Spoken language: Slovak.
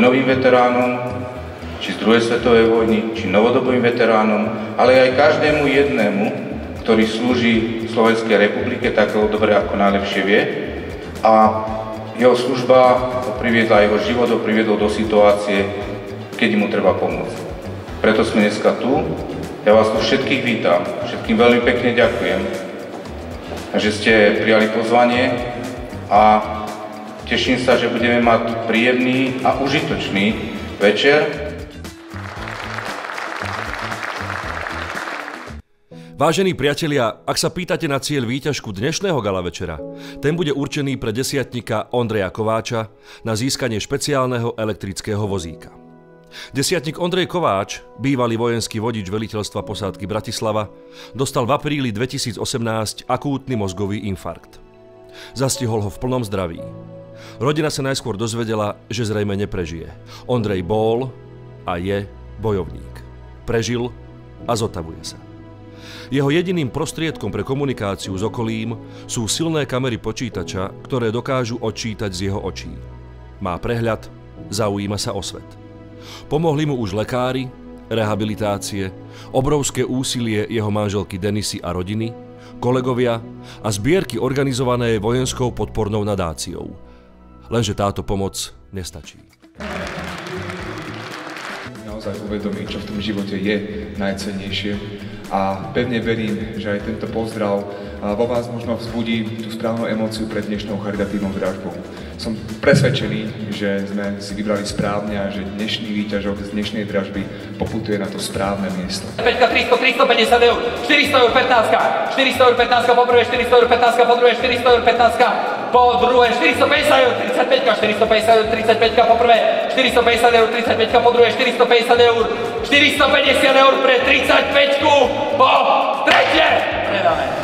vojnovým veteránom, či z druhej svetovej vojny, či novodobým veteránom, ale aj každému jednému, ktorý slúži Slovenskej republike tak dobre, ako najlepšie vie. A jeho služba priviedla, jeho život ho priviedol do situácie, keď mu treba pomôcť. Preto sme dneska tu. Ja vás tu všetkých vítam, všetkým veľmi pekne ďakujem, že ste prijali pozvanie a teším sa, že budeme mať príjemný a užitočný večer. Vážení priatelia, ak sa pýtate na cieľ výťažku dnešného gala večera, ten bude určený pre desiatnika Ondreja Kováča na získanie špeciálneho elektrického vozíka. Desiatnik Ondrej Kováč, bývalý vojenský vodič veliteľstva posádky Bratislava, dostal v apríli 2018 akútny mozgový infarkt. Zastihol ho v plnom zdraví. Rodina sa najskôr dozvedela, že zrejme neprežije. Ondrej bol a je bojovník. Prežil a zotavuje sa. Jeho jediným prostriedkom pre komunikáciu s okolím sú silné kamery počítača, ktoré dokážu odčítať z jeho očí. Má prehľad, zaujíma sa o svet. Pomohli mu už lekári, rehabilitácie, obrovské úsilie jeho manželky Denisy a rodiny, kolegovia a zbierky organizované vojenskou podpornou nadáciou. Lenže táto pomoc nestačí. Naozaj uvedomí, čo v tom živote je najcennejšie a pevne verím, že aj tento pozdrav vo vás možno vzbudí tú správnu emóciu pred dnešnou charitatívnou dražbou. Som presvedčený, že sme si vybrali správne a že dnešný výťažok z dnešnej dražby poputuje na to správne miesto. 350 eur, 400 eur 15, 400 eur 15 po prvé, 400 eur 15 po druhé, 400 eur 15 po druhé, 450 eur 35, 450 eur 35 po prvé, 450 eur 35 po druhé, 450 eur 450 eur pre 35 po tretie. Predáme.